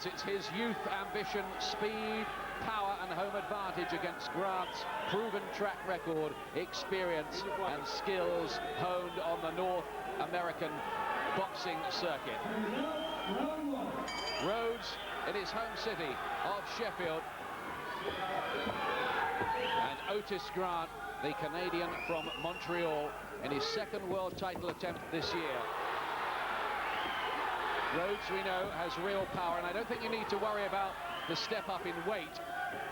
it's his youth, ambition, speed, power and home advantage against Grant's proven track record, experience and skills honed on the North American boxing circuit. Rhodes in his home city of Sheffield, and Otis Grant, the Canadian from Montreal, in his second world title attempt this year. Rhodes, we know, has real power, and I don't think you need to worry about the step up in weight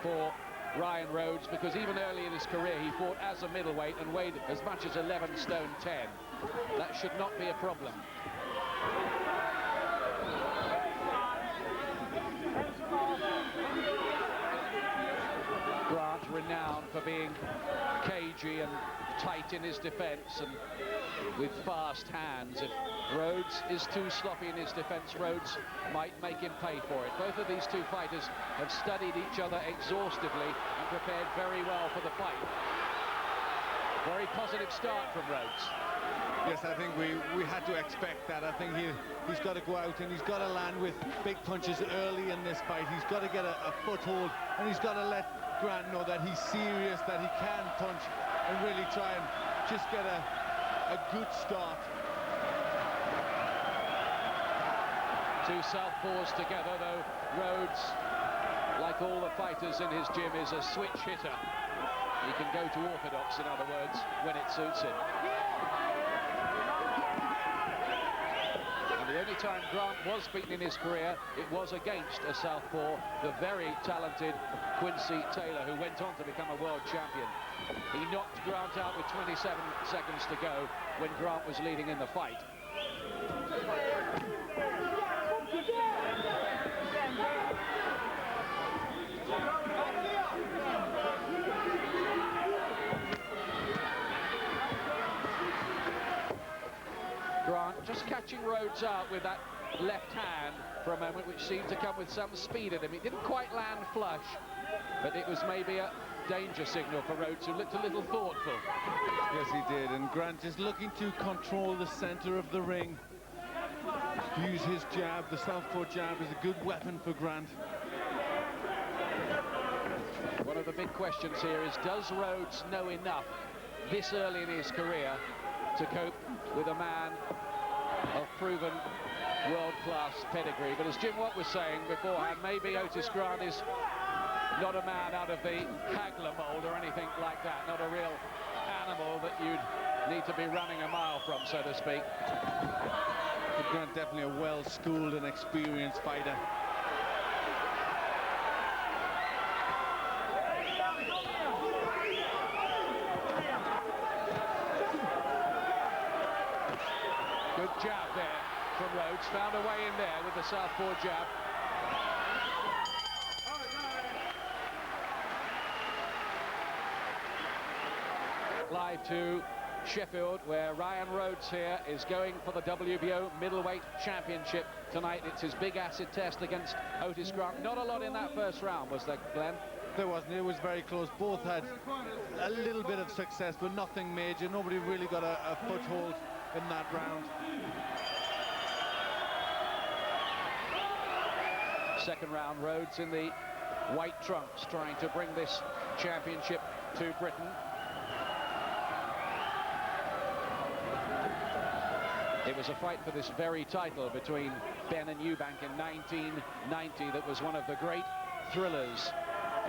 for Ryan Rhodes, because even early in his career he fought as a middleweight and weighed as much as 11 stone 10. That should not be a problem. Grant, renowned for being cagey and tight in his defence and with fast hands. If Rhodes is too sloppy in his defence, Rhodes might make him pay for it. Both of these two fighters have studied each other exhaustively and prepared very well for the fight. Very positive start from Rhodes. Yes, I think we had to expect that. I think he's got to go out and he's got to land with big punches early in this fight. He's got to get a foothold, and he's got to let Grant know that he's serious, that he can punch, and really try and just get a good start. Two southpaws together, though. Rhodes, like all the fighters in his gym, is a switch hitter. He can go to orthodox, in other words, when it suits him. And the only time Grant was beaten in his career, it was against a southpaw, the very talented Quincy Taylor, who went on to become a world champion. He knocked Grant out with 27 seconds to go when Grant was leading in the fight. Grant just catching Rhodes out with that left hand for a moment, which seemed to come with some speed at him. It didn't quite land flush, but it was maybe a danger signal for Rhodes, who looked a little thoughtful. Yes, he did, and Grant is looking to control the center of the ring. Use his jab. The southpaw jab is a good weapon for Grant. One of the big questions here is, does Rhodes know enough this early in his career to cope with a man of proven world-class pedigree? But as Jim Watt was saying beforehand, maybe Otis Grant is not a man out of the Hagler mold or anything like that, not a real animal that you'd need to be running a mile from, so to speak. But Grant definitely a well-schooled and experienced fighter. Good jab there from Rhodes, found a way in there with the southpaw jab. Live to Sheffield, where Ryan Rhodes here is going for the WBO Middleweight Championship tonight. It's his big acid test against Otis Grant. Not a lot in that first round, was there, Glenn? There wasn't. It was very close. Both had a little bit of success, but nothing major. Nobody really got a foothold in that round. Second round, Rhodes in the white trunks, trying to bring this championship to Britain. It was a fight for this very title between Ben and Eubank in 1990 that was one of the great thrillers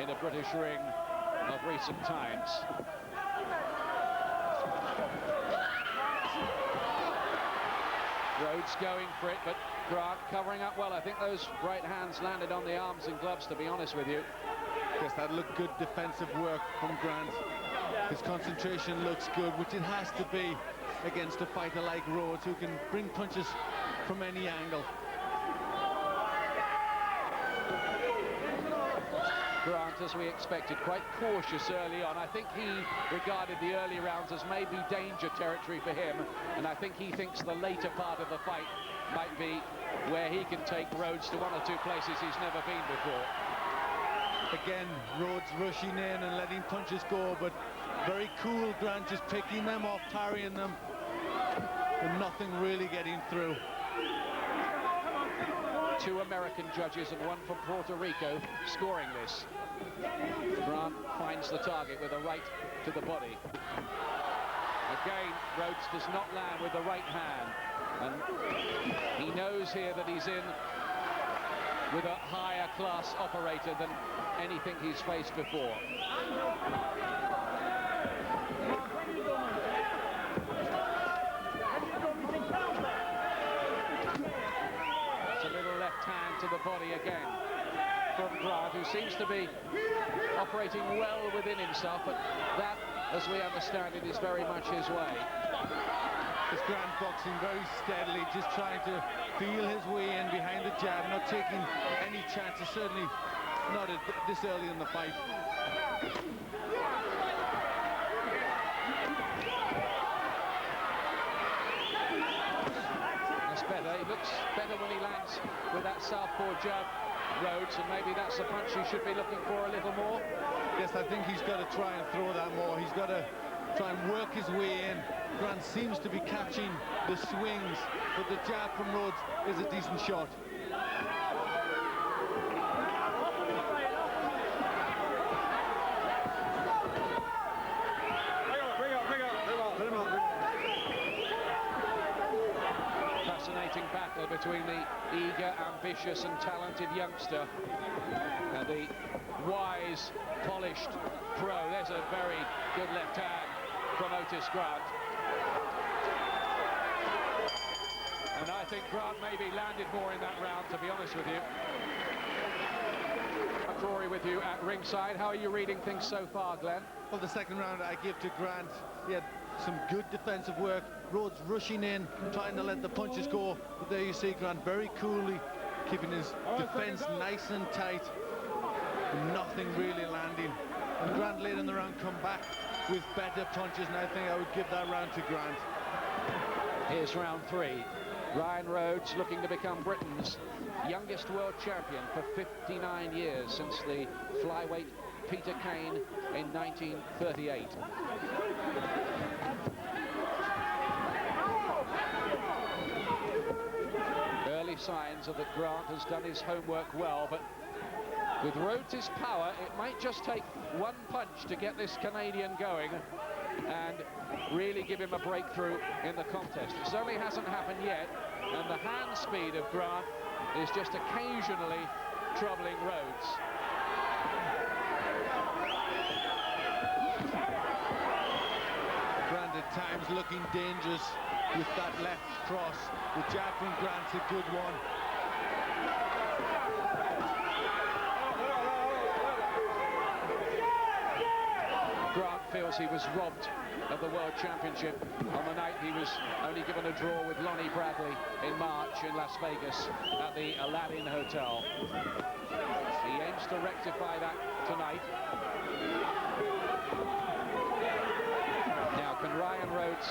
in a British ring of recent times. Rhodes going for it, but Grant covering up well. I think those right hands landed on the arms and gloves, to be honest with you. Yes, that looked good defensive work from Grant. His concentration looks good, which it has to be against a fighter like Rhodes, who can bring punches from any angle. Grant, as we expected, quite cautious early on. I think he regarded the early rounds as maybe danger territory for him, and I think he thinks the later part of the fight might be where he can take Rhodes to one or two places he's never been before. Again, Rhodes rushing in and letting punches go, but very cool. Grant just picking them off, parrying them, and nothing really getting through. 2 American judges and 1 from Puerto Rico scoring this. Grant finds the target with a right to the body. Again, Rhodes does not land with the right hand, and he knows here that he's in with a higher class operator than anything he's faced before. It's a little left hand to the body again from Grant, who seems to be operating well within himself, but that, as we understand it, is very much his way. This Grant boxing very steadily, just trying to feel his way in behind the jab, not taking any chances, certainly not at this early in the fight. That's better. He looks better when he lands with that southpaw jab, Rhodes, and maybe that's the punch he should be looking for a little more. Yes, I think he's got to try and throw that more. He's got to try and work his way in. Grant seems to be catching the swings, but the jab from Rhodes is a decent shot. Fascinating battle between the eager, ambitious and talented youngster and the wise, polished pro. There's a very good left hand from Otis Grant. And I think Grant maybe landed more in that round, to be honest with you. Rory with you at ringside. How are you reading things so far, Glenn? Well, the second round I give to Grant. He had some good defensive work. Rhodes rushing in, trying to let the punches go. But there you see Grant very coolly keeping his defense nice and tight. Nothing really landing. And Grant late in the round come back with better punches, and I think I would give that round to Grant. Here's round 3. Ryan Rhodes looking to become Britain's youngest world champion for 59 years since the flyweight Peter Kane in 1938. Early signs of that Grant has done his homework well, but with Rhodes' power, it might just take one punch to get this Canadian going and really give him a breakthrough in the contest. It certainly hasn't happened yet, and the hand speed of Grant is just occasionally troubling Rhodes. Grant at times looking dangerous with that left cross. The jab from Grant's a good one. Grant feels he was robbed of the World Championship on the night he was only given a draw with Lonnie Bradley in March in Las Vegas at the Aladdin Hotel. He aims to rectify that tonight. Now, can Ryan Rhodes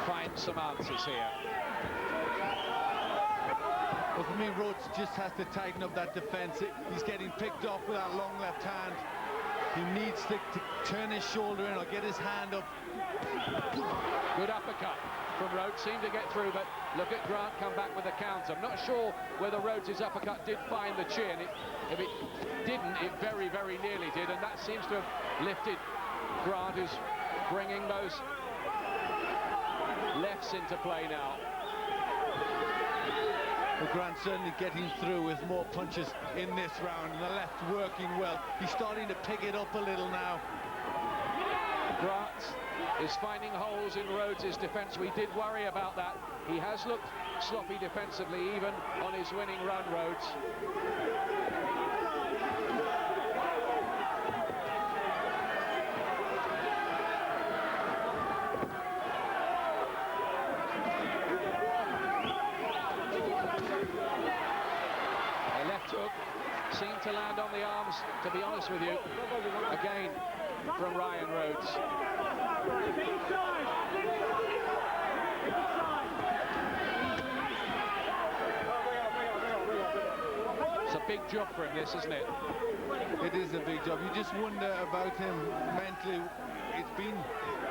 find some answers here? Well, for me, Rhodes just has to tighten up that defense. He's getting picked off with that long left hand. He needs to turn his shoulder in or get his hand up. Good uppercut from Rhodes, seemed to get through, but look at Grant come back with a counter. I'm not sure whether Rhodes' uppercut did find the chin. If it didn't, it very, very nearly did, and that seems to have lifted Grant, who's bringing those lefts into play now. Well, Grant certainly getting through with more punches in this round, and the left working well. He's starting to pick it up a little now. Grant is finding holes in Rhodes' defense. We did worry about that. He has looked sloppy defensively, even on his winning run, Rhodes. Seemed to land on the arms, to be honest with you, again from Ryan Rhodes. It's a big job for him, this, isn't it? It is a big job. You just wonder about him mentally. It's been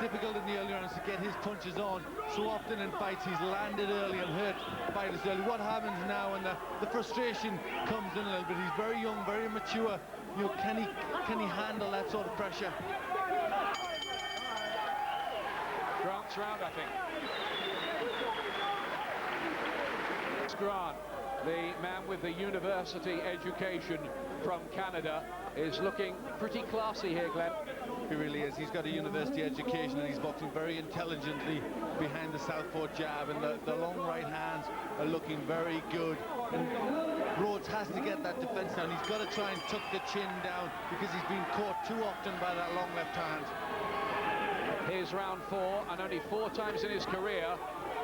difficult in the early rounds to get his punches on. So often in fights he's landed early and hurt fighters early. What happens now, and the frustration comes in a little bit. He's very young, very mature. You know, can he handle that sort of pressure? Grant's round, I think. It's Grant, the man with the university education from Canada, is looking pretty classy here, Glenn. He really is. He's got a university education and he's boxing very intelligently behind the southpaw jab, and the long right hands are looking very good. And Rhodes has to get that defense down. He's got to try and tuck the chin down because he's been caught too often by that long left hand. Here's round 4, and only 4 times in his career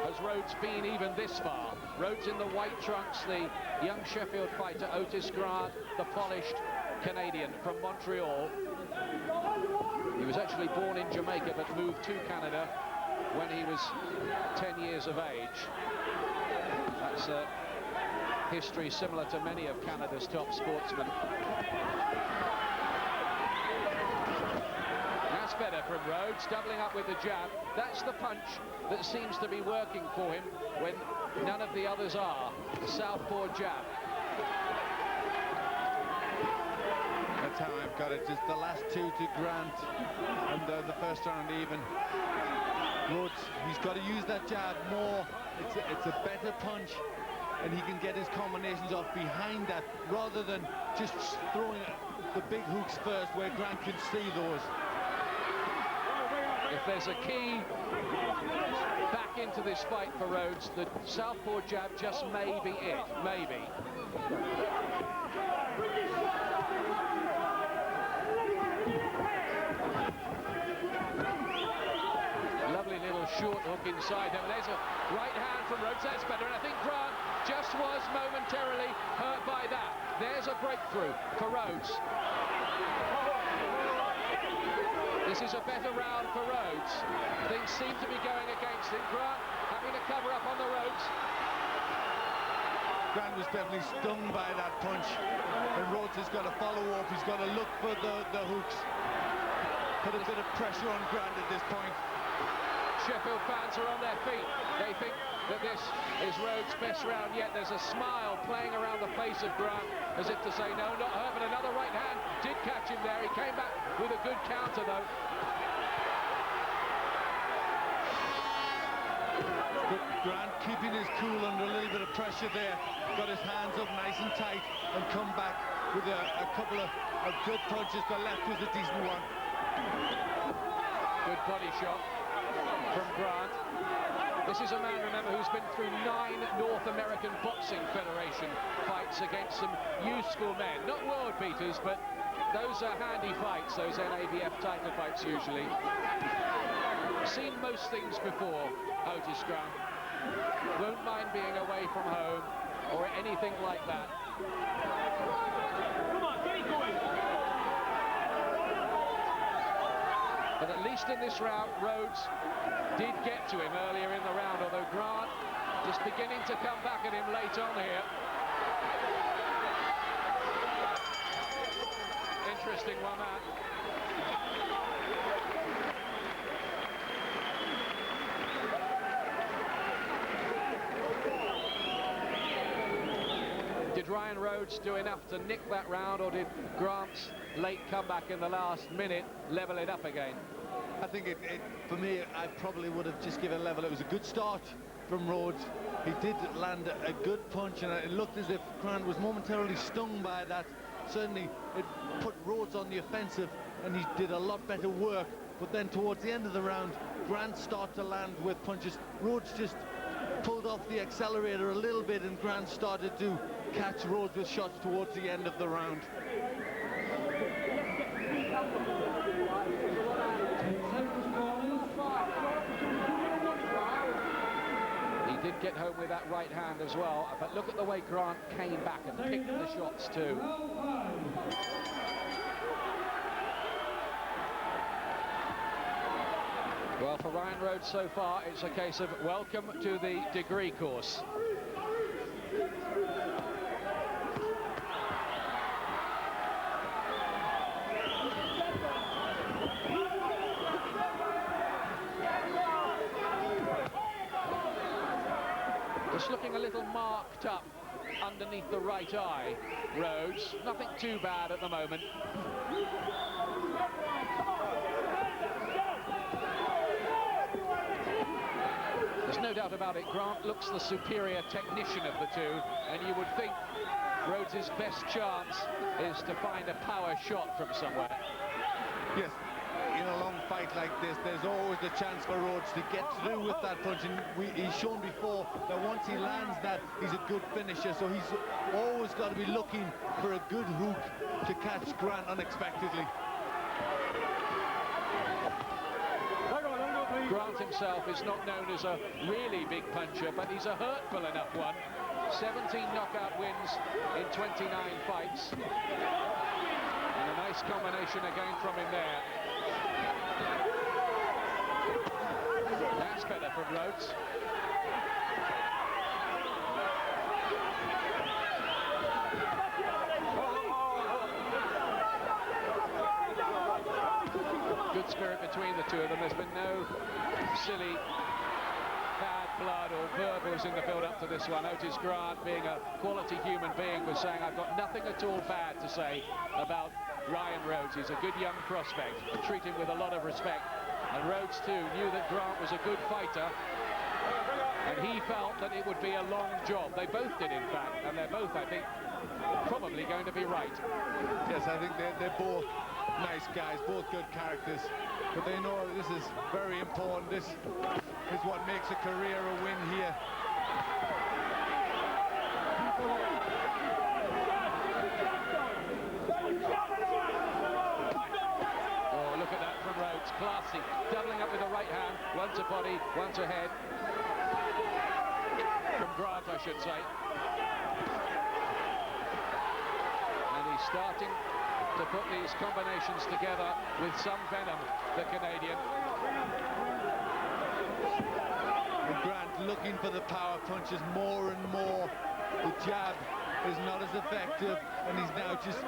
has Rhodes been even this far. Rhodes in the white trunks, the young Sheffield fighter Otis Grant, the polished Canadian from Montreal. He was actually born in Jamaica but moved to Canada when he was 10 years of age. That's a history similar to many of Canada's top sportsmen. That's better from Rhodes, doubling up with the jab. That's the punch that seems to be working for him when none of the others are. The southpaw jab. That's how I've got it. Just the last 2 to Grant, and the first round even. Rhodes, he's got to use that jab more. It's a better punch, and he can get his combinations off behind that rather than just throwing the big hooks first where Grant can see those. If there's a key back into this fight for Rhodes, the southpaw jab just may be it, maybe. Lovely little short hook inside him. There's a right hand from Rhodes, that's better, and I think Grant just was momentarily hurt by that. There's a breakthrough for Rhodes. This is a better round for Rhodes. Things seem to be going against him. Grant having to cover up on the ropes. Grant was definitely stung by that punch, and Rhodes has got to follow up. He's got to look for the hooks. Put a bit of pressure on Grant at this point. Sheffield fans are on their feet. They think that this is Rhodes' best round yet. There's a smile playing around the face of Grant as if to say, no, not her, but another right hand did catch him there. He came back with a good counter, though. Grant keeping his cool under a little bit of pressure there. Got his hands up nice and tight and come back with a couple of good punches. The left was a decent one. Good body shot from Grant. This is a man, remember, who's been through 9 North American Boxing Federation fights against some useful men. Not world beaters, but those are handy fights, those NABF title fights usually. Seen most things before, Otis Grant. Won't mind being away from home or anything like that. But at least in this round, Rhodes did get to him earlier in the round, although Grant just beginning to come back at him late on here. Interesting one, man. Did Ryan Rhodes do enough to nick that round, or did Grant's late comeback in the last minute level it up again? I think for me, I probably would have just given a level. It was a good start from Rhodes. He did land a good punch, and it looked as if Grant was momentarily stung by that. Certainly, it put Rhodes on the offensive, and he did a lot better work. But then towards the end of the round, Grant started to land with punches. Rhodes just pulled off the accelerator a little bit, and Grant started to catch Rhodes with shots towards the end of the round. He did get home with that right hand as well, but look at the way Grant came back and picked the shots too. Well, for Ryan Rhodes so far, it's a case of welcome to the degree course. Just looking a little marked up underneath the right eye, Rhodes. Nothing too bad at the moment. There's no doubt about it, Grant looks the superior technician of the two, and you would think Rhodes' best chance is to find a power shot from somewhere. Yes, in a long fight like this, there's always the chance for Rhodes to get through with that punch, and he's shown before that once he lands that, he's a good finisher, so he's always got to be looking for a good hook to catch Grant unexpectedly. Grant himself is not known as a really big puncher, but he's a hurtful enough one. 17 knockout wins in 29 fights. And a nice combination again from him there. That's better from Rhodes. Good spirit between the two of them. There's been no silly bad blood or verbals in the build-up to this one. Otis Grant, being a quality human being, was saying, I've got nothing at all bad to say about Ryan Rhodes. He's a good young prospect. I treat him with a lot of respect. And Rhodes, too, knew that Grant was a good fighter. And he felt that it would be a long job. They both did, in fact. And they're both, I think, probably going to be right. Yes, I think they're both nice guys, both good characters, but they know this is very important. This is what makes a career a win here. Oh, look at that from Rhodes, classy, doubling up with the right hand, one to body, one to head. From Grant, I should say. And he's starting to put these combinations together with some venom, the Canadian. And Grant looking for the power punches more and more. The jab is not as effective, and he's now just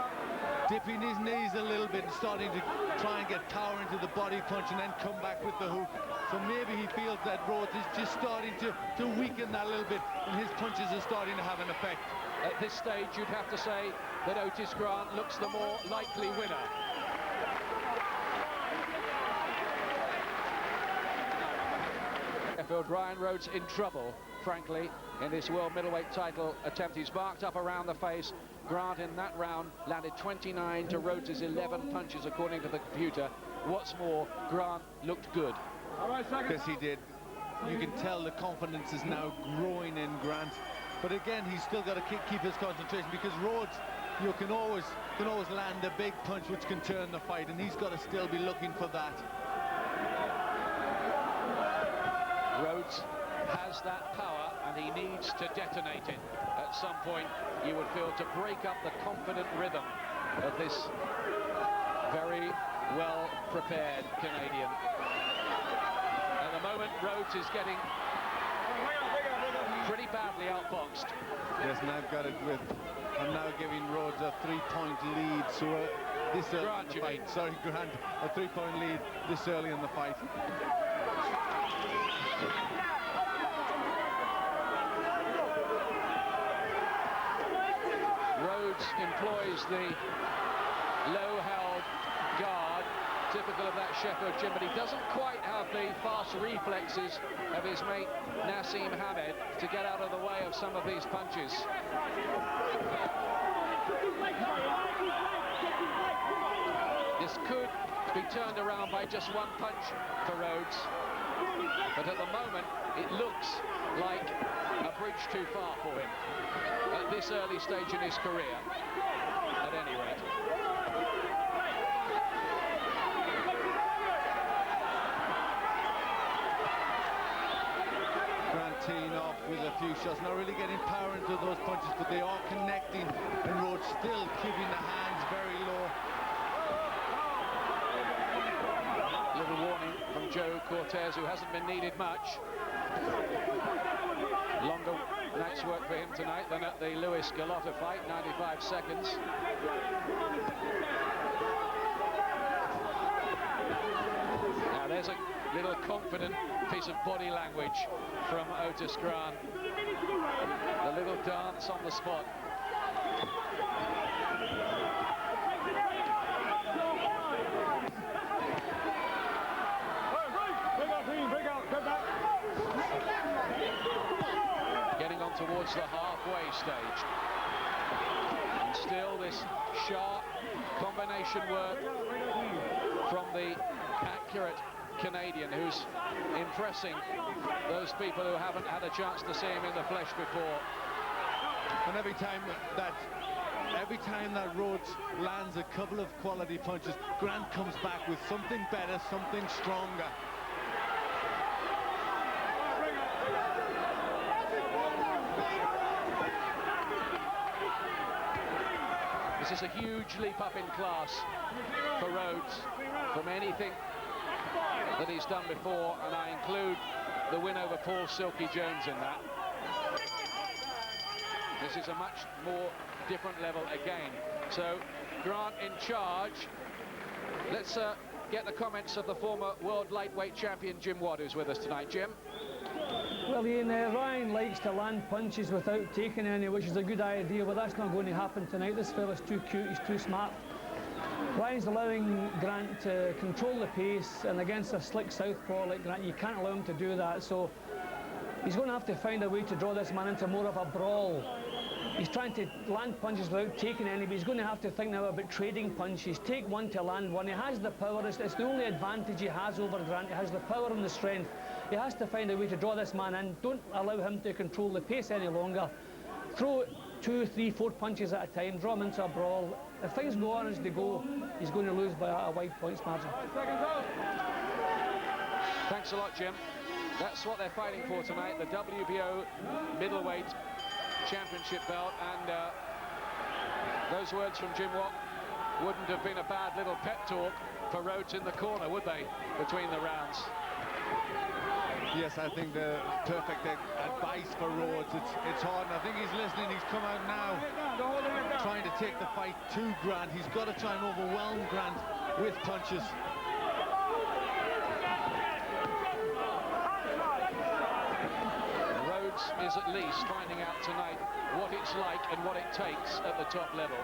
dipping his knees a little bit and starting to try and get power into the body punch and then come back with the hook. So maybe he feels that Rhodes is just starting to weaken that a little bit, and his punches are starting to have an effect. At this stage, you'd have to say that Otis Grant looks the more likely winner. Sheffield, Ryan Rhodes in trouble, frankly, in this world middleweight title attempt. He's marked up around the face. Grant in that round landed 29 to Rhodes' 11 punches, according to the computer. What's more, Grant looked good. Yes, he did. You can tell the confidence is now growing in Grant. But again, he's still got to keep his concentration, because Rhodes, you can always land a big punch which can turn the fight, and he's got to still be looking for that. Rhodes has that power, and he needs to detonate it at some point, you would feel, to break up the confident rhythm of this very well prepared Canadian. At the moment, Rhodes is getting pretty badly outboxed. Yes, and I've got it with, I'm now giving Rhodes a 3-point lead, so this early in the fight. Sorry, Grant, a 3-point lead this early in the fight. Rhodes employs the low-held guard, typical of that Sheffield gym, but he doesn't quite have the fast reflexes of his mate Nassim Hamed to get out of the way of some of these punches. This could be turned around by just one punch for Rhodes, but at the moment it looks like a bridge too far for him at this early stage in his career, at any rate. Grant teeing off with a few shots, not really getting power into those punches, but they are connecting, and Rhodes still keeping the hands very low. Little warning from Joe Cortez, who hasn't been needed much. Longer night's work for him tonight than at the Lewis Gallotta fight, 95 seconds. Now there's a little confident piece of body language from Otis Grant. The little dance on the spot. Getting on towards the halfway stage. And still this sharp combination work from the accurate Canadian, who's impressing those people who haven't had a chance to see him in the flesh before. And every time that Rhodes lands a couple of quality punches, Grant comes back with something better, something stronger. This is a huge leap up in class for Rhodes from anything that he's done before, and I include the win over Paul Silky Jones in that. This is a much more different level again. So Grant in charge. Let's get the comments of the former world lightweight champion Jim Watt, who's with us tonight. Jim? Well, Ian, Ryan likes to land punches without taking any, which is a good idea, but that's not going to happen tonight. This fella's too cute, he's too smart. Ryan's allowing Grant to control the pace, and against a slick southpaw like Grant, you can't allow him to do that, so he's going to have to find a way to draw this man into more of a brawl. He's trying to land punches without taking any, but he's going to have to think now about trading punches. Take one to land one. He has the power. It's the only advantage he has over Grant. He has the power and the strength. He has to find a way to draw this man in. Don't allow him to control the pace any longer. Throw 2, 3, 4 punches at a time. Draw him into a brawl. If things go on as they go, he's going to lose by a wide points margin. Thanks a lot, Jim. That's what they're fighting for tonight, the WBO Middleweight Championship belt, and those words from Jim Watt wouldn't have been a bad little pep talk for Rhodes in the corner, would they, between the rounds? Yes, I think the perfect advice for Rhodes. It's hard, and I think he's listening. He's come out now trying to take the fight to Grant. He's got to try and overwhelm Grant with punches. Is at least finding out tonight what it's like and what it takes at the top level.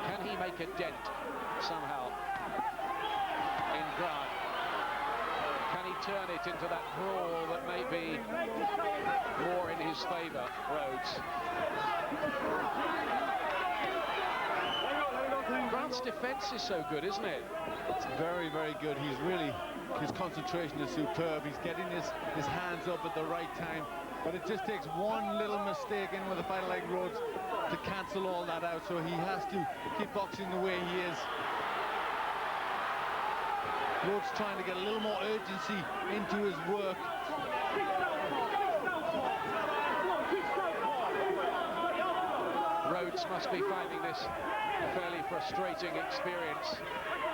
Can he make a dent somehow in Grant? Can he turn it into that brawl that may be more in his favour, Rhodes? Grant's defence is so good, isn't it? It's very, very good. He's really, his concentration is superb. He's getting his hands up at the right time. But it just takes one little mistake in with a fighter like Rhodes to cancel all that out. So he has to keep boxing the way he is. Rhodes trying to get a little more urgency into his work. Rhodes must be finding this a fairly frustrating experience.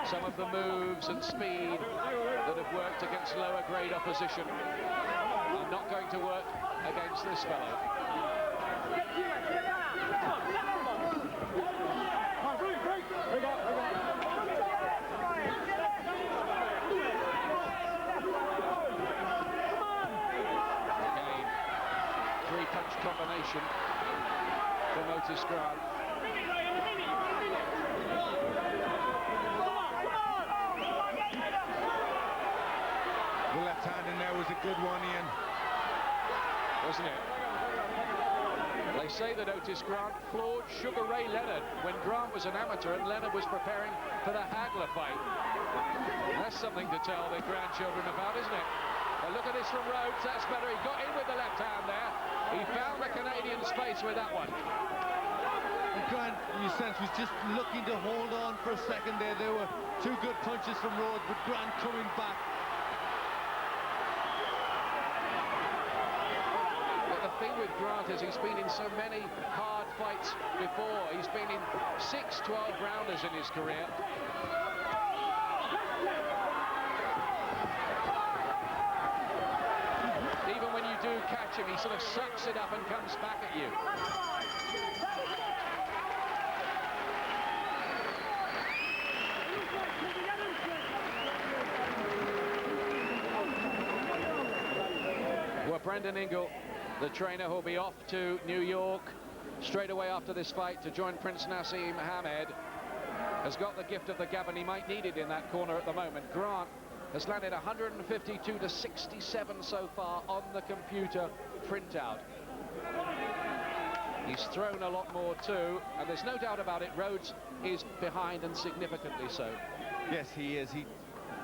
Some of the moves and speed that have worked against lower grade opposition are not going to work against this fellow. Again, three-punch combination from Otis Grant. The left hand in there was a good one, Ian. Wasn't it? They say that Otis Grant floored Sugar Ray Leonard when Grant was an amateur and Leonard was preparing for the Hagler fight. That's something to tell the grandchildren about, isn't it? But look at this from Rhodes, that's better. He got in with the left hand there. He found the Canadian's face with that one. And Grant, in a sense, was just looking to hold on for a second there. There were two good punches from Rhodes, but Grant coming back. But the thing with Grant is he's been in so many hard fights before. He's been in 6 12-rounders in his career. watch him, he sort of sucks it up and comes back at you. Well, Brendan Ingle, the trainer, who'll be off to New York straight away after this fight to join Prince Nassim Hamed, has got the gift of the gab, and he might need it in that corner at the moment. Grant has landed 152 to 67 so far on the computer printout. He's thrown a lot more too, and there's no doubt about it, Rhodes is behind, and significantly so. Yes, he is.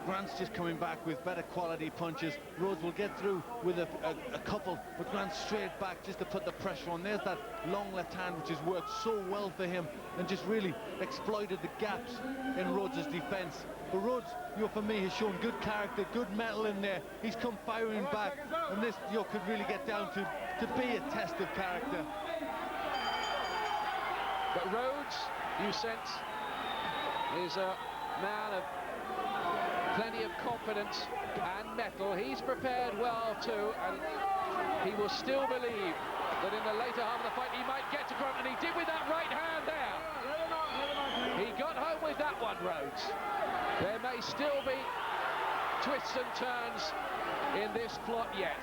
Grant's just coming back with better quality punches. Rhodes will get through with a couple, but Grant straight back just to put the pressure on. There's that long left hand, which has worked so well for him and just really exploited the gaps in Rhodes' defense. But Rhodes, for me, has shown good character, good mettle in there. He's come firing back, and this, could really get down to be a test of character. But Rhodes, you sense, is a man of plenty of confidence and mettle. He's prepared well too, and he will still believe that in the later half of the fight he might get to Grant, and he did with that right hand there. He got home with that one, Rhodes. There may still be twists and turns in this plot yet.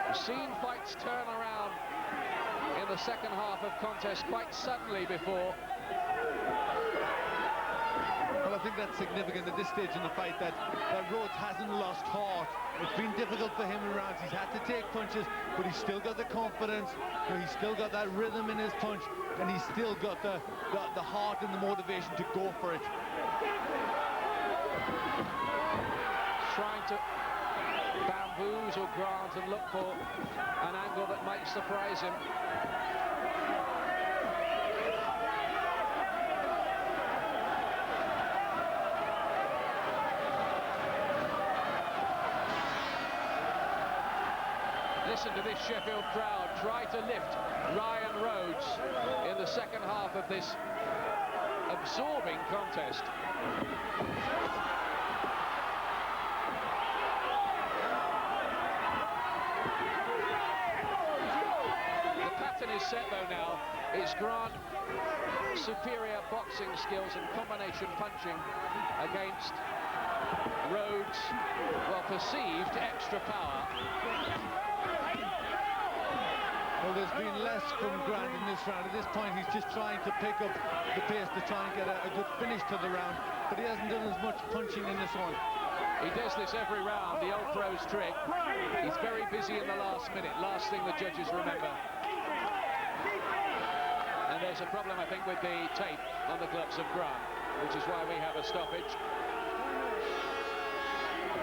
We've seen fights turn around in the second half of contest quite suddenly before. Well, I think that's significant at this stage in the fight, that Rhodes hasn't lost heart. It's been difficult for him in rounds. He's had to take punches, but he's still got the confidence. He's still got that rhythm in his punch, and he's still got the heart and the motivation to go for it. Trying to bamboozle Grant and look for an angle that might surprise him. Listen to this Sheffield crowd try to lift Ryan Rhodes in the second half of this absorbing contest. The pattern is set though now. It's Grant superior boxing skills and combination punching against Rhodes, well, perceived extra power. Well, there's been less from Grant in this round. At this point, he's just trying to pick up the pace to try and get a good finish to the round, but he hasn't done as much punching in this one. He does this every round, the old pro's trick. He's very busy in the last minute, last thing the judges remember. And there's a problem, I think, with the tape on the gloves of Grant, which is why we have a stoppage.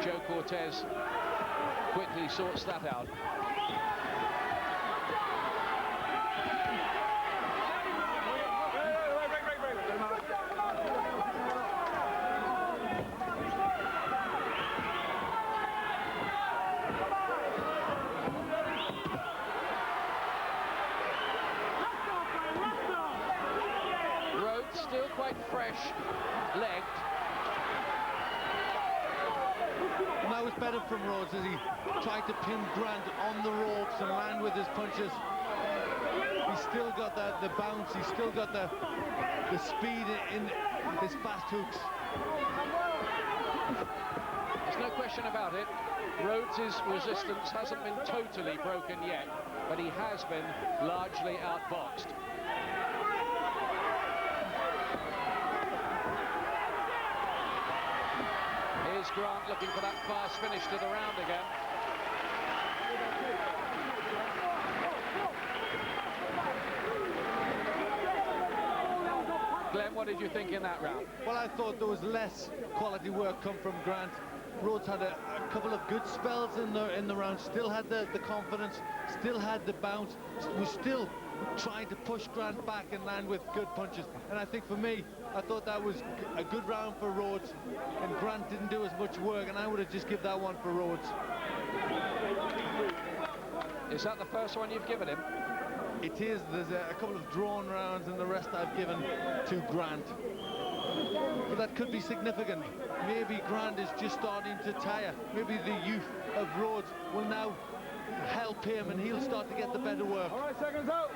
Joe Cortez quickly sorts that out. Still quite fresh-legged. And that was better from Rhodes as he tried to pin Grant on the ropes and land with his punches. He's still got the bounce, he's still got the speed in his fast hooks. There's no question about it. Rhodes' resistance hasn't been totally broken yet, but he has been largely outboxed. Here's Grant looking for that fast finish to the round again. Glenn, what did you think in that round? Well, I thought there was less quality work come from Grant. Rhodes had a couple of good spells in the round, still had the confidence, still had the bounce, was still trying to push Grant back and land with good punches. And I think for me, I thought that was a good round for Rhodes, and Grant didn't do as much work, and I would have just given that one for Rhodes. Is that the first one you've given him? It is. There's a couple of drawn rounds, and the rest I've given to Grant. but that could be significant. Maybe Grant is just starting to tire. Maybe the youth of Rhodes will now help him and he'll start to get the better work. All right, seconds out.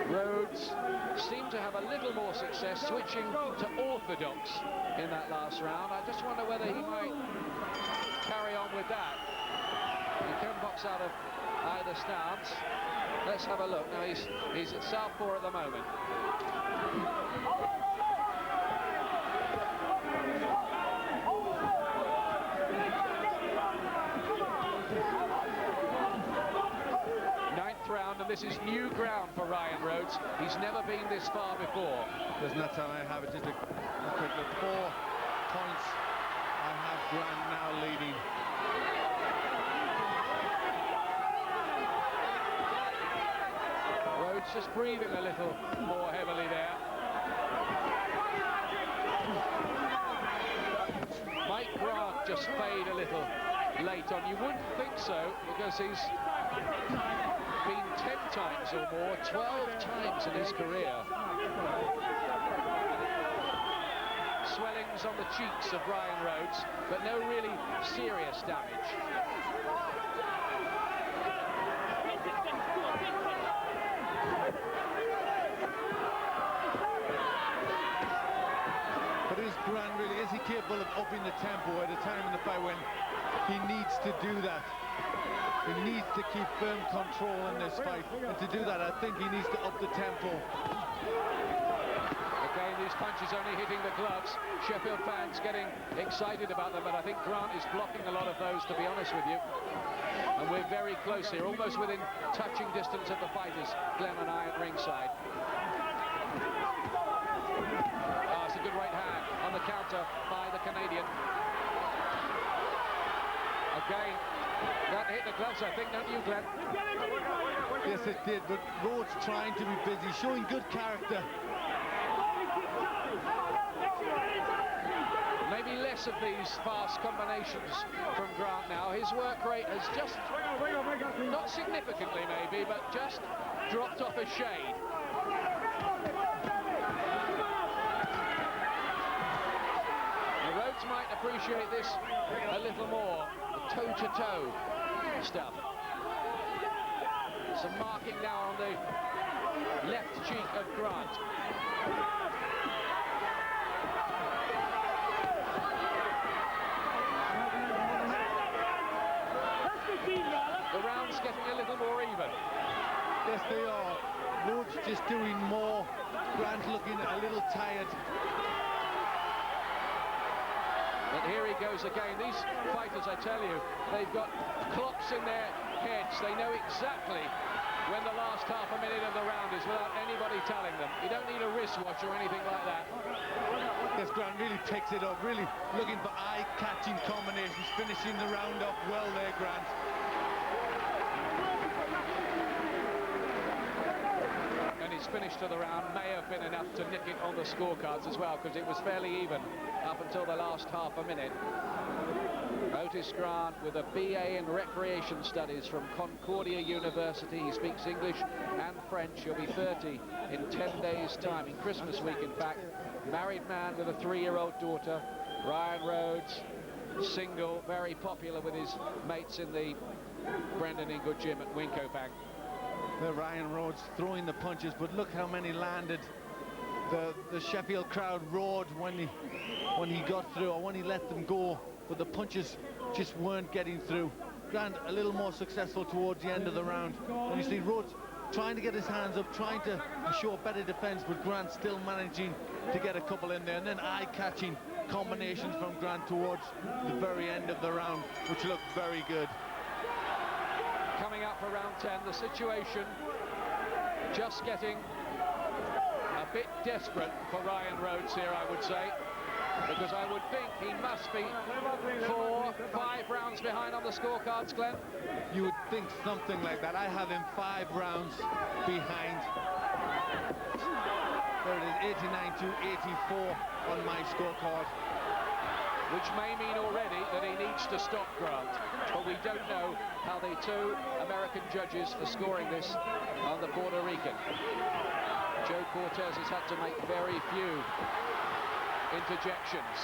Rhodes seemed to have a little more success switching to orthodox in that last round. I just wonder whether he might carry on with that. He can box out of either stance. Let's have a look. Now he's at southpaw at the moment. Ninth round, and this is new ground for Ryan Rhodes. He's never been this far before. Doesn't that time I have it? Just a quick look. 4 points. I have Grant now leading. Rhodes just breathing a little more heavily there. Might Grant just fade a little late on? You wouldn't think so, because he's been 10 times or more, 12 times in his career. Swellings on the cheeks of Ryan Rhodes, but no really serious damage. But is Grant really, is he capable of upping the tempo at a time in the fight when he needs to do that? He needs to keep firm control in this fight, and to do that I think he needs to up the tempo. Again, these punches only hitting the gloves. Sheffield fans getting excited about them, but I think Grant is blocking a lot of those, to be honest with you. And we're very close here, almost within touching distance of the fighters, Glenn and I at ringside. It's a good right hand on the counter by the Canadian. Again, that hit the gloves, I think, don't you, Glenn? Yes, it did, but Rhodes trying to be busy, showing good character. Maybe less of these fast combinations from Grant now. His work rate has just, not significantly maybe, but just dropped off a shade. Rhodes might appreciate this a little more, the toe-to-toe stuff. Some marking now on the left cheek of Grant. The round's getting a little more even. Yes, they are. Rhodes just doing more. Grant looking a little tired. But here he goes again. These fighters, I tell you, they've got clocks in their heads. They know exactly when the last half a minute of the round is without anybody telling them. You don't need a wristwatch or anything like that. Yes, Grant really picks it up, really looking for eye-catching combinations, finishing the round off well there, Grant. And his finish to the round may have been enough to nick it on the scorecards as well, because it was fairly even up until the last half a minute. Otis Grant with a BA in Recreation Studies from Concordia University. He speaks English and French. He'll be 30 in 10 days' time, in Christmas week, in fact. Married man with a 3-year-old daughter. Ryan Rhodes, single, very popular with his mates in the Brendan Ingood gym at Winco Bank. Ryan Rhodes throwing the punches, but look how many landed. The Sheffield crowd roared when he got through, or when he let them go, but the punches just weren't getting through. Grant a little more successful towards the end of the round. And you see Rhodes trying to get his hands up, trying to show better defense, but Grant still managing to get a couple in there, and then eye-catching combinations from Grant towards the very end of the round, which looked very good. Coming up for round 10, the situation just getting a bit desperate for Ryan Rhodes here, I would say, because I would think he must be 4, 5 rounds behind on the scorecards, Glenn. You would think something like that. I have him 5 rounds behind. There it is, 89 to 84 on my scorecard. Which may mean already that he needs to stop Grant, but we don't know how the 2 American judges are scoring this on the Puerto Rican. Joe Cortez has had to make very few interjections.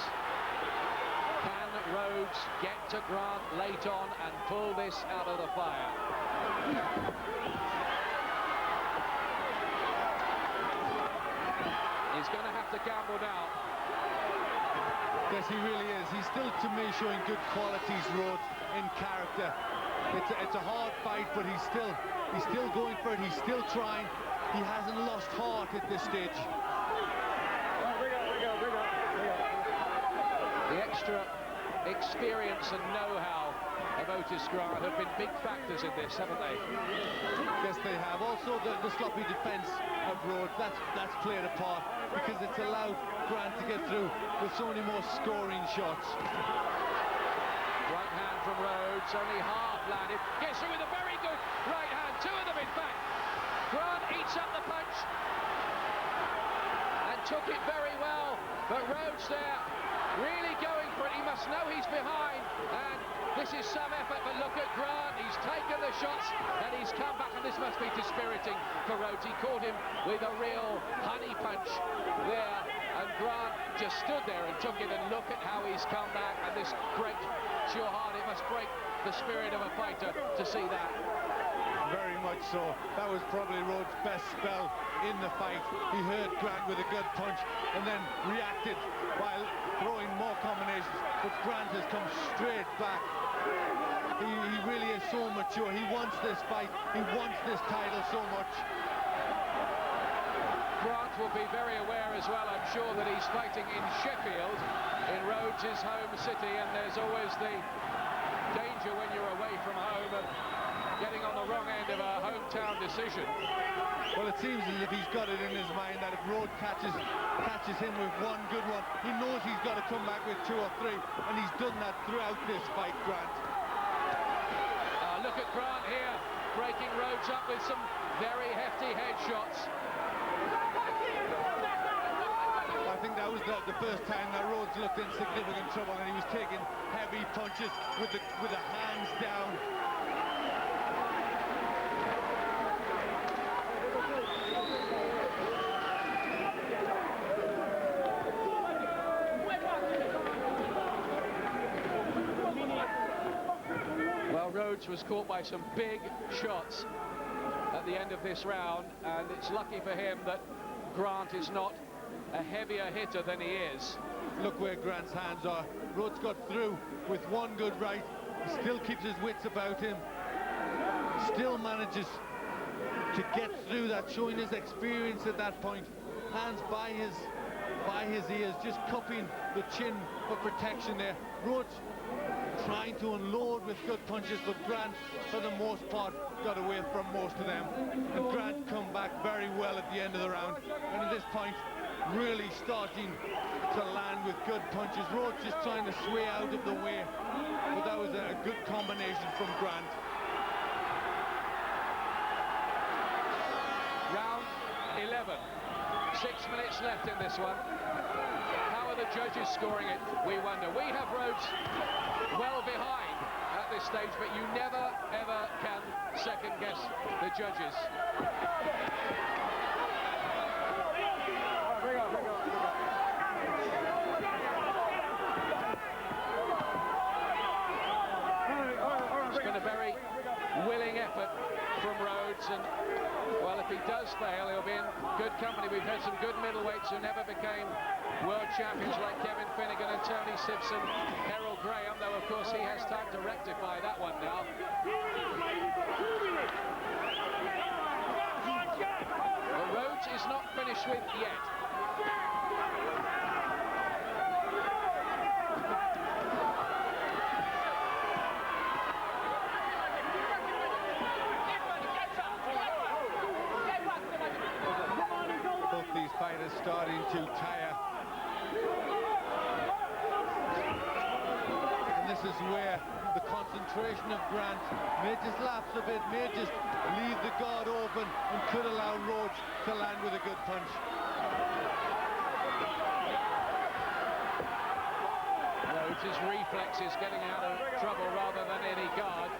Can Rhodes get to Grant late on and pull this out of the fire? He's going to have to gamble now. Yes, he really is. He's still, to me, showing good qualities, Rhodes, in character. It's a hard fight, but he's still going for it. He's still trying. He hasn't lost heart at this stage. The extra experience and know-how of Otis Grant have been big factors in this, haven't they? Yes, they have. Also, the sloppy defence of Rhodes, that's played a part, because it's allowed Grant to get through with so many more scoring shots. Right hand from Rhodes, only half landed. Gets through with a very good right hand, two of them in fact. Grant eats up the punch and took it very well, but Rhodes there really going for it. He must know he's behind, and this is some effort, but look at Grant. He's taken the shots and he's come back, and this must be dispiriting for Rhodes. He caught him with a real honey punch there, and Grant just stood there and took it, and look at how he's come back, and this breaks your heart. It must break the spirit of a fighter to see that. Very much so. That was probably Rhodes' best spell in the fight. He hurt Grant with a good punch and then reacted while throwing more combinations, but Grant has come straight back. He really is so mature. He wants this fight. He wants this title so much. Grant will be very aware as well, I'm sure, that he's fighting in Sheffield, in Rhodes' home city, and there's always the danger when you're away from home of getting on the wrong end of a hometown decision. Well, it seems as if he's got it in his mind that if Rhodes catches him with one good one, he knows he's got to come back with 2 or 3, and he's done that throughout this fight, Grant. Look at Grant here, breaking Rhodes up with some very hefty headshots. I think that was the first time that Rhodes looked in significant trouble, and he was taking heavy punches with the hands down. Well, Rhodes was caught by some big shots at the end of this round, and it's lucky for him that Grant is not a heavier hitter than he is. Look where Grant's hands are. Rhodes got through with one good right. He still keeps his wits about him. Still manages to get through that, showing his experience at that point. Hands by his ears, just cupping the chin for protection there. Rhodes trying to unload with good punches, but Grant, for the most part, got away from most of them. And Grant come back very well at the end of the round. And at this point, really starting to land with good punches. Rhodes just trying to sway out of the way, but that was a good combination from Grant. Round 11, 6 minutes left in this one. How are the judges scoring it? We wonder. We have Rhodes well behind at this stage, but you never ever can second guess the judges. It's been a very willing effort from Rhodes, and well, if he does fail, he'll be in good company. We've had some good middleweights who never became world champions, like Kevin Finnegan and Tony Simpson, Harold Graham, though of course he has time to rectify that one now. Well, Rhodes is not finished with yet. These fighters starting to tire, and this is where the concentration of Grant may just lapse a bit, may just leave the guard open, and could allow Rhodes to land with a good punch. Rhodes' reflexes getting out of trouble rather than any guard.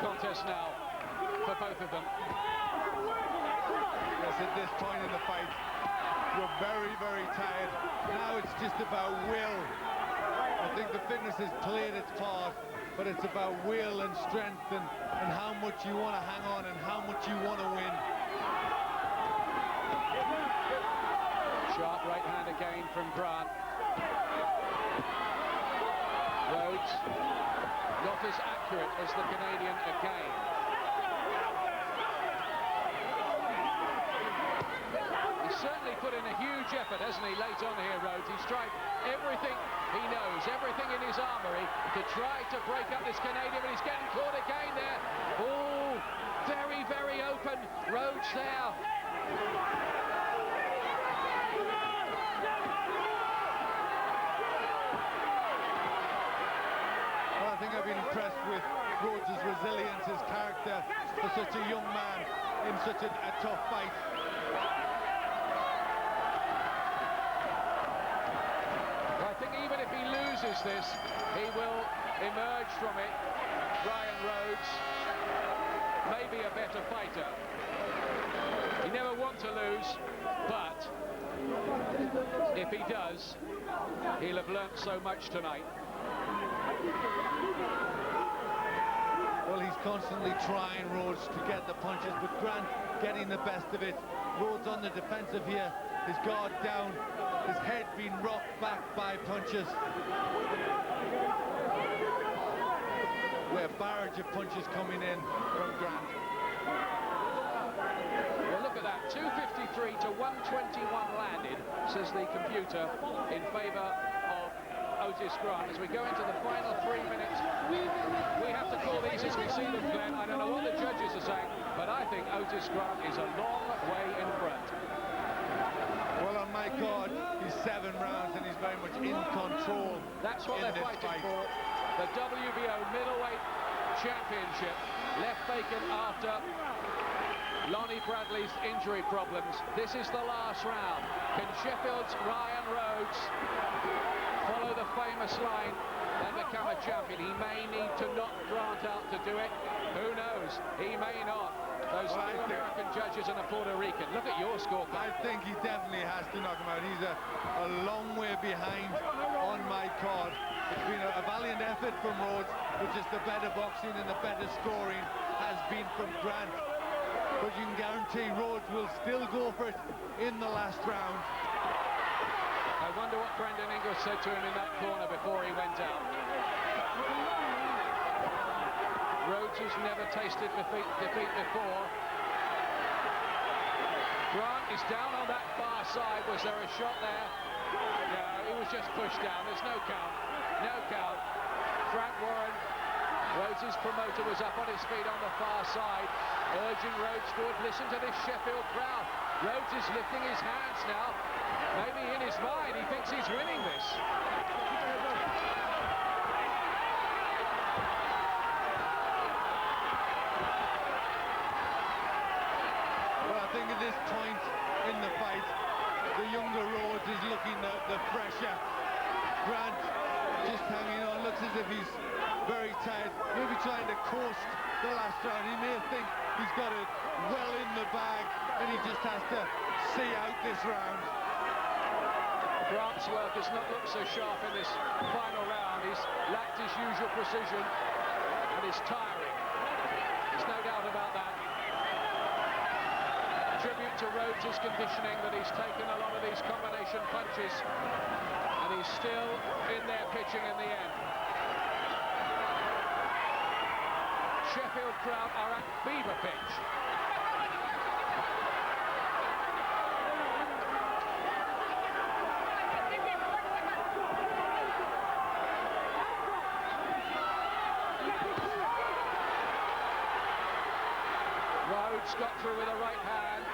contest now for both of them. Yes, at this point in the fight, we're very, very tired. Now it's just about will. I think the fitness has played its part, but it's about will and strength and how much you want to hang on and how much you want to win. Sharp right hand again from Grant. Rhodes not as accurate as the Canadian again. He's certainly put in a huge effort, hasn't he, late on here, Rhodes? He's tried everything he knows, everything in his armoury to try to break up this Canadian, but he's getting caught again there. Oh, very, very open. Rhodes there. Well, I think I've been impressed with Rhodes' resilience, his character for such a young man in such a tough fight. This, he will emerge from it, Ryan Rhodes, maybe a better fighter. He never wants to lose, but if he does, he'll have learnt so much tonight. Well, he's constantly trying, Rhodes, to get the punches, but Grant getting the best of it. Rhodes on the defensive here, his guard down, his head being rocked back by punches. Where a barrage of punches coming in from Grant. Well, look at that, 253 to 121 landed, says the computer, in favour of Otis Grant. As we go into the final 3 minutes, we have to call these as we see them, Glenn. I don't know what the judges are saying, but I think Otis Grant is a long way in front. Well, on my card, he's 7 rounds and he's very much in control. That's what they're fighting for. The WBO Middleweight Championship left vacant after Lonnie Bradley's injury problems. This is the last round. Can Sheffield's Ryan Rhodes follow the famous line and become a champion? He may need to knock Grant out to do it. Who knows? He may not. Those two American judges and a Puerto Rican. Look at your scorecard. I think he definitely has to knock him out. He's a long way behind on my card. It's been a valiant effort from Rhodes, but just the better boxing and the better scoring has been from Grant. But you can guarantee Rhodes will still go for it in the last round. I wonder what Brendan Ingle said to him in that corner before he went out. Rhodes has never tasted defeat before. Grant is down on that far side. Was there a shot there? No, he was just pushed down. There's no count. No count. Frank Warren, Rhodes' promoter, was up on his feet on the far side, urging Rhodes forward. Listen to this Sheffield crowd. Rhodes is lifting his hands now. Maybe in his mind he thinks he's winning this. Well, I think at this point in the fight, the younger Rhodes is looking the fresher. Grant just hanging on, looks as if he's very tired, maybe trying to coast the last round. He may think he's got it well in the bag and he just has to see out this round. Grant's work has not looked so sharp in this final round. He's lacked his usual precision and is tiring. There's no doubt about that. Tribute to Rhodes' conditioning, that he's taken a lot of these combination punches and he's still in there pitching in the end. Sheffield crowd are at fever pitch. Rhodes got through with a right hand.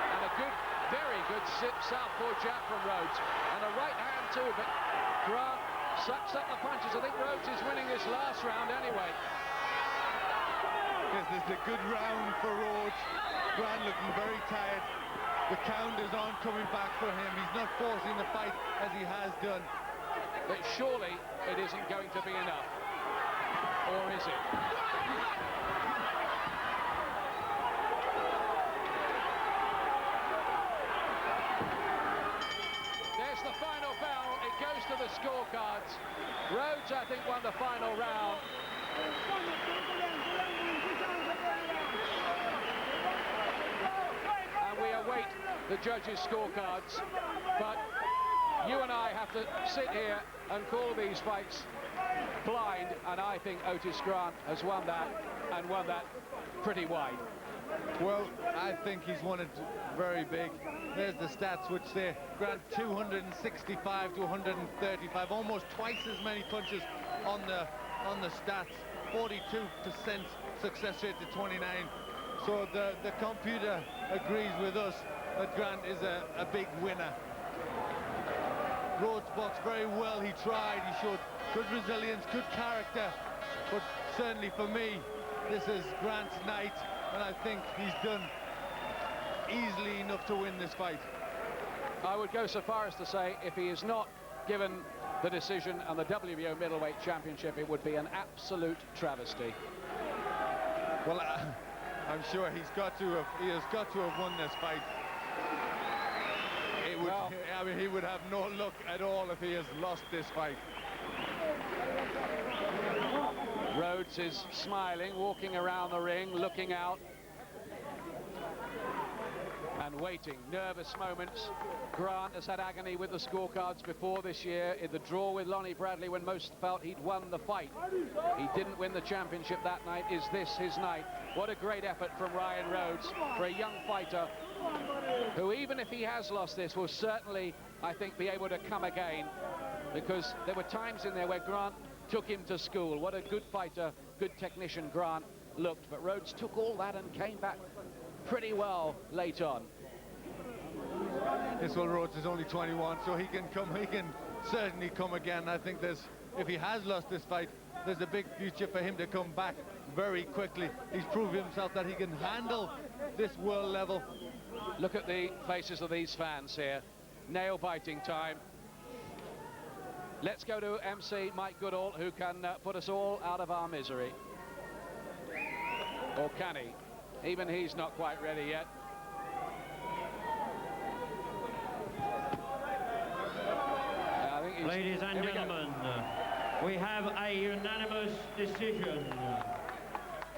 And a good, very good southpaw jab from Rhodes. And a right hand too, but Grant sucks up the punches. I think Rhodes is winning this last round anyway. Yes, this is a good round for Rhodes. Grant looking very tired. The count is on coming back for him. He's not forcing the fight as he has done. that surely it isn't going to be enough. Or is it? There's the final bell. It goes to the scorecards. Rhodes, I think, won the final round. And we await the judges' scorecards. But you and I have to sit here and call these fights blind, and I think Otis Grant has won that, and won that pretty wide. Well, I think he's won it very big. There's the stats which say Grant 265 to 135, almost twice as many punches on the stats, 42% success rate to 29. So the computer agrees with us that Grant is a big winner. Rhodes boxed very well. He tried, he showed good resilience, good character, but certainly for me this is Grant's night, and I think he's done easily enough to win this fight. I would go so far as to say if he is not given the decision and the WBO middleweight championship, it would be an absolute travesty. Well, I'm sure he has got to have won this fight. Well, I mean, he would have no luck at all if he has lost this fight. Rhodes is smiling, walking around the ring, looking out and waiting. Nervous moments. Grant has had agony with the scorecards before this year. In the draw with Lonnie Bradley, when most felt he'd won the fight, he didn't win the championship that night. Is this his night? What a great effort from Ryan Rhodes for a young fighter who, even if he has lost this, will certainly, I think, be able to come again, because there were times in there where Grant took him to school. What a good fighter, good technician Grant looked, but Rhodes took all that and came back pretty well late on. Yes, well, Rhodes is only 21, so he can certainly come again. I think if he has lost this fight, there's a big future for him to come back very quickly. He's proved himself that he can handle this world level. Look at the faces of these fans here. Nail-biting time. Let's go to MC Mike Goodall, who can put us all out of our misery. Or can he? Even he's not quite ready yet. Ladies and gentlemen, we have a unanimous decision.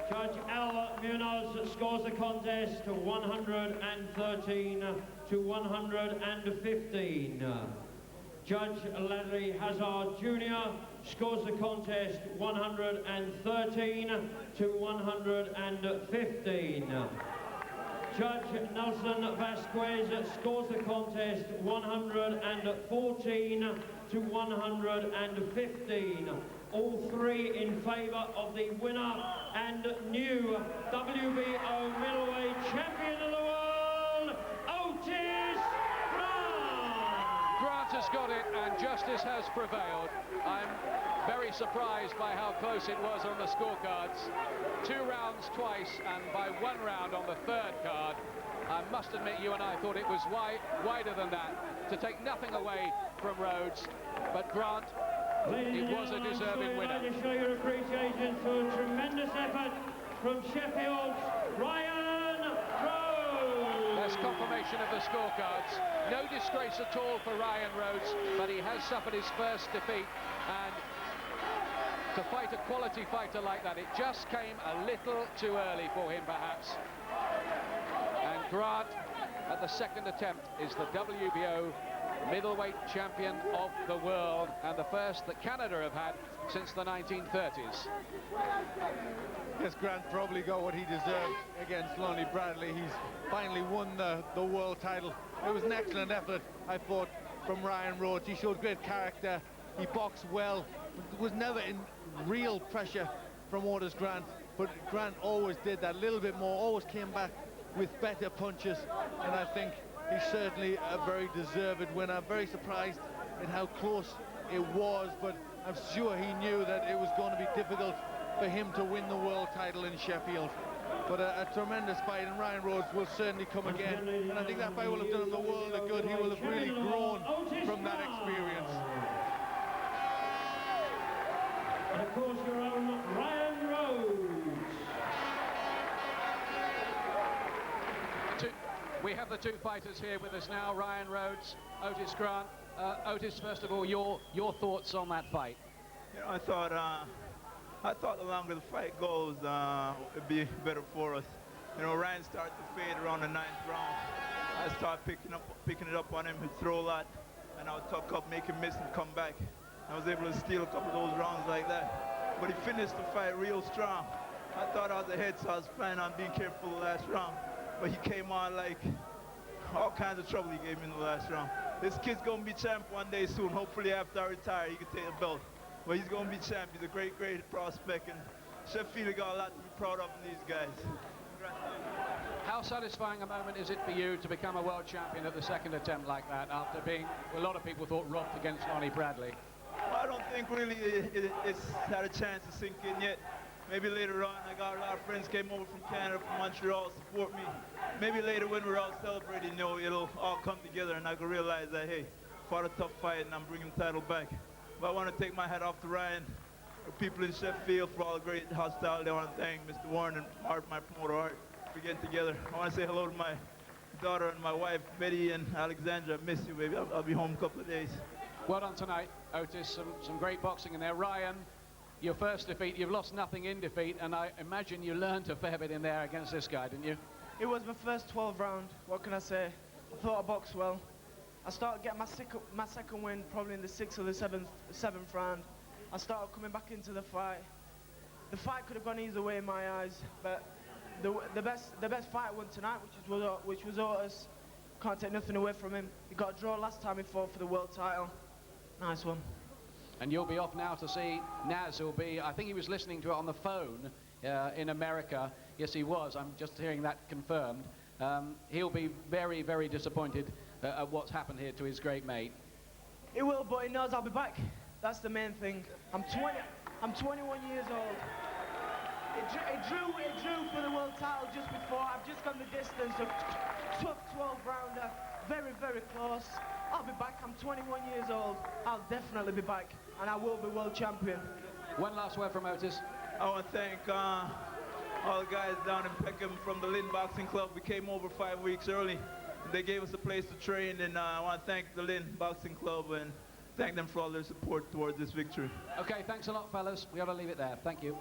Judge Al Munoz scores the contest to 113 to 115. Judge Larry Hazard Jr. scores the contest 113 to 115. Judge Nelson Vasquez scores the contest 114 to 115. All three in favour of the winner and new WBO middleweight champion of the world, Otis Grant. Grant has got it, and justice has prevailed. I'm very surprised by how close it was on the scorecards. 2 rounds twice, and by 1 round on the third card. I must admit, you and I thought it was wider than that, to take nothing away from Rhodes, but Grant, it was a deserving winner. I'd like to show your appreciation to a tremendous effort from Sheffield's Ryan Rhodes. There's confirmation of the scorecards. No disgrace at all for Ryan Rhodes, but he has suffered his first defeat, and to fight a quality fighter like that, it just came a little too early for him, perhaps. And Grant, at the second attempt, is the WBO middleweight champion of the world, and the first that Canada have had since the 1930s. Yes, Grant probably got what he deserved against Lonnie Bradley. He's finally won the world title. It was an excellent effort, I thought, from Ryan Rhodes. He showed great character. He boxed well. Was never in real pressure from Otis Grant, but Grant always did that little bit more, always came back with better punches, and I think he's certainly a very deserved winner. I'm very surprised at how close it was, but I'm sure he knew that it was going to be difficult for him to win the world title in Sheffield. But a tremendous fight, and Ryan Rhodes will certainly come again, and I think that fight will have done him the world of good. He will have really grown from that experience. the two fighters here with us now, Ryan Rhodes, Otis Grant. Otis, first of all, your thoughts on that fight? You know, I thought the longer the fight goes, it'd be better for us. You know, Ryan started to fade around the 9th round. I started picking it up on him. He'd throw a lot, and I would tuck up, make him miss, and come back. I was able to steal a couple of those rounds like that. But he finished the fight real strong. I thought I was ahead, so I was planning on being careful the last round. But he came on like all kinds of trouble he gave me in the last round. This kid's gonna be champ one day soon. Hopefully after I retire, he can take the belt. But he's gonna be champ. He's a great, great prospect, and Sheffield got a lot to be proud of in these guys. How satisfying a moment is it for you to become a world champion at the second attempt like that, after being, a lot of people thought, robbed against Lonnie Bradley? Well, I don't think really it's had a chance to sink in yet. Maybe later on. I got a lot of friends came over from Canada, from Montreal to support me. Maybe later when we're all celebrating, you know, it'll all come together and I can realize that, hey, fought a tough fight and I'm bringing the title back. But I want to take my hat off to Ryan, the people in Sheffield for all the great hospitality. I want to thank Mr. Warren and Art, my promoter Art, for getting together. I want to say hello to my daughter and my wife, Betty and Alexandra. I miss you, baby. I'll be home a couple of days. Well done tonight, Otis. Some great boxing in there. Ryan, your first defeat, you've lost nothing in defeat, and I imagine you learned a fair bit in there against this guy, didn't you? It was my first 12 round. What can I say? I thought I boxed well. I started getting my second win probably in the 6th or the 7th round. I started coming back into the fight. The fight could have gone either way in my eyes, but the best fight won tonight, which was Otis. Can't take nothing away from him. He got a draw last time he fought for the world title. Nice one. And you'll be off now to see Naz, who'll be, I think he was listening to it on the phone in America. Yes, he was. I'm just hearing that confirmed. He'll be very, very disappointed at what's happened here to his great mate. He will, but he knows I'll be back. That's the main thing. I'm 21 years old. It drew for the world title just before. I've just gone the distance of tough 12-rounder. Very, very close. I'll be back. I'm 21 years old. I'll definitely be back, and I will be world champion. One last word from Otis. I want to thank all the guys down in Peckham from the Lynn Boxing Club. We came over 5 weeks early. They gave us a place to train, and I want to thank the Lynn Boxing Club and thank them for all their support towards this victory. Okay, thanks a lot, fellas. We ought to leave it there. Thank you.